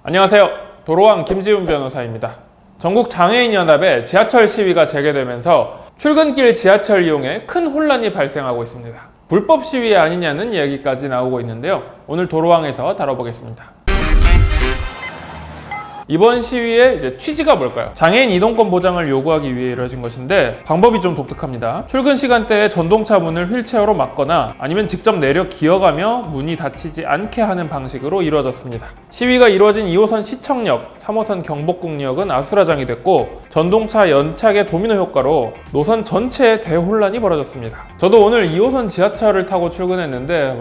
안녕하세요. 도로왕 김지훈 변호사입니다. 전국 장애인연합의 지하철 시위가 재개되면서 출근길 지하철 이용에 큰 혼란이 발생하고 있습니다. 불법 시위 아니냐는 이야기까지 나오고 있는데요. 오늘 도로왕에서 다뤄보겠습니다. 이번 시위의 취지가 뭘까요? 장애인 이동권 보장을 요구하기 위해 이루어진 것인데 방법이 좀 독특합니다. 출근 시간대에 전동차 문을 휠체어로 막거나 아니면 직접 내려 기어가며 문이 닫히지 않게 하는 방식으로 이루어졌습니다. 시위가 이루어진 2호선 시청역, 3호선 경복궁역은 아수라장이 됐고 전동차 연착의 도미노 효과로 노선 전체에 대혼란이 벌어졌습니다. 저도 오늘 2호선 지하철을 타고 출근했는데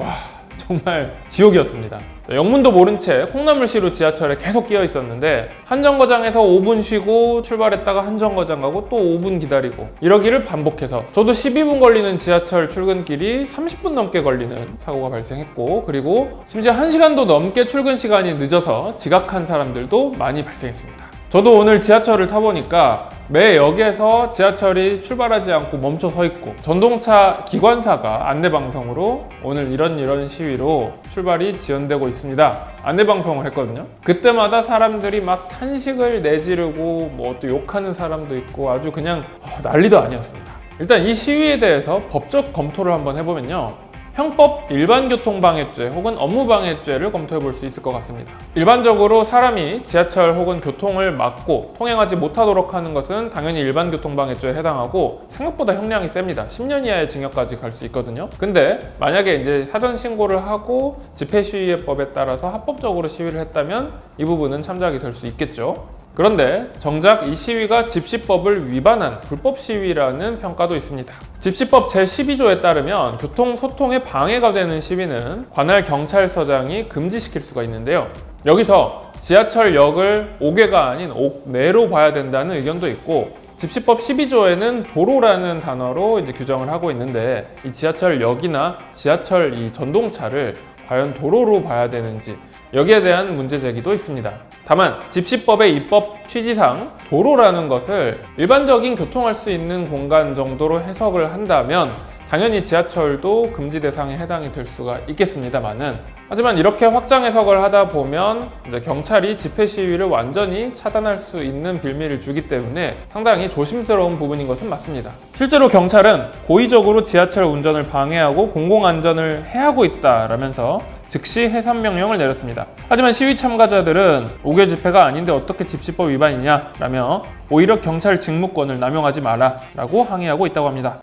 정말 지옥이었습니다. 영문도 모른 채 콩나물시루 지하철에 계속 끼어 있었는데 한 정거장에서 5분 쉬고 출발했다가 한 정거장 가고 또 5분 기다리고 이러기를 반복해서 저도 12분 걸리는 지하철 출근길이 30분 넘게 걸리는 사고가 발생했고, 그리고 심지어 1시간도 넘게 출근 시간이 늦어서 지각한 사람들도 많이 발생했습니다. 저도 오늘 지하철을 타보니까 매 역에서 지하철이 출발하지 않고 멈춰 서 있고 전동차 기관사가 안내방송으로 오늘 이런 시위로 출발이 지연되고 있습니다 안내방송을 했거든요. 그때마다 사람들이 막 탄식을 내지르고 또 욕하는 사람도 있고 아주 그냥 난리도 아니었습니다. 일단 이 시위에 대해서 법적 검토를 한번 해보면요, 형법 일반교통방해죄 혹은 업무방해죄를 검토해 볼 수 있을 것 같습니다. 일반적으로 사람이 지하철 혹은 교통을 막고 통행하지 못하도록 하는 것은 당연히 일반교통방해죄에 해당하고 생각보다 형량이 셉니다. 10년 이하의 징역까지 갈 수 있거든요. 근데 만약에 이제 사전 신고를 하고 집회시위법에 따라서 합법적으로 시위를 했다면 이 부분은 참작이 될 수 있겠죠. 그런데 정작 이 시위가 집시법을 위반한 불법 시위라는 평가도 있습니다. 집시법 제12조에 따르면 교통소통에 방해가 되는 시위는 관할 경찰서장이 금지시킬 수가 있는데요. 여기서 지하철역을 옥외가 아닌 옥내로 봐야 된다는 의견도 있고, 집시법 12조에는 도로라는 단어로 규정을 하고 있는데 이 지하철역이나 지하철 이 전동차를 과연 도로로 봐야 되는지 여기에 대한 문제 제기도 있습니다. 다만 집시법의 입법 취지상 도로라는 것을 일반적인 교통할 수 있는 공간 정도로 해석을 한다면 당연히 지하철도 금지 대상에 해당이 될 수가 있겠습니다만은, 하지만 이렇게 확장 해석을 하다 보면 이제 경찰이 집회 시위를 완전히 차단할 수 있는 빌미를 주기 때문에 상당히 조심스러운 부분인 것은 맞습니다. 실제로 경찰은 고의적으로 지하철 운전을 방해하고 공공안전을 해하고 있다라면서 즉시 해산 명령을 내렸습니다. 하지만 시위 참가자들은 5개 집회가 아닌데 어떻게 집시법 위반이냐 라며 오히려 경찰 직무권을 남용하지 마라 라고 항의하고 있다고 합니다.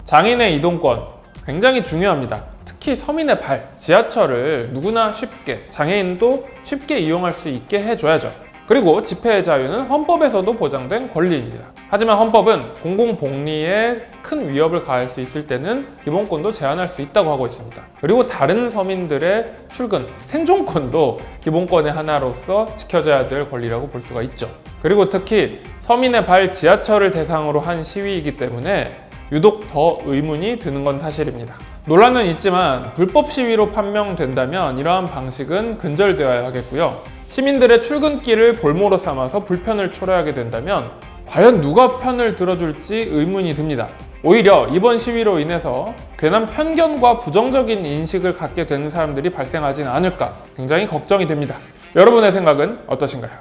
장애인의 이동권 굉장히 중요합니다. 특히 서민의 발, 지하철을 누구나 쉽게, 장애인도 쉽게 이용할 수 있게 해줘야죠. 그리고 집회의 자유는 헌법에서도 보장된 권리입니다. 하지만 헌법은 공공복리에 큰 위협을 가할 수 있을 때는 기본권도 제한할 수 있다고 하고 있습니다. 그리고 다른 서민들의 출근, 생존권도 기본권의 하나로서 지켜져야 될 권리라고 볼 수가 있죠. 그리고 특히 서민의 발 지하철을 대상으로 한 시위이기 때문에 유독 더 의문이 드는 건 사실입니다. 논란은 있지만 불법 시위로 판명된다면 이러한 방식은 근절되어야 하겠고요. 시민들의 출근길을 볼모로 삼아서 불편을 초래하게 된다면 과연 누가 편을 들어줄지 의문이 듭니다. 오히려 이번 시위로 인해서 괜한 편견과 부정적인 인식을 갖게 되는 사람들이 발생하진 않을까 굉장히 걱정이 됩니다. 여러분의 생각은 어떠신가요?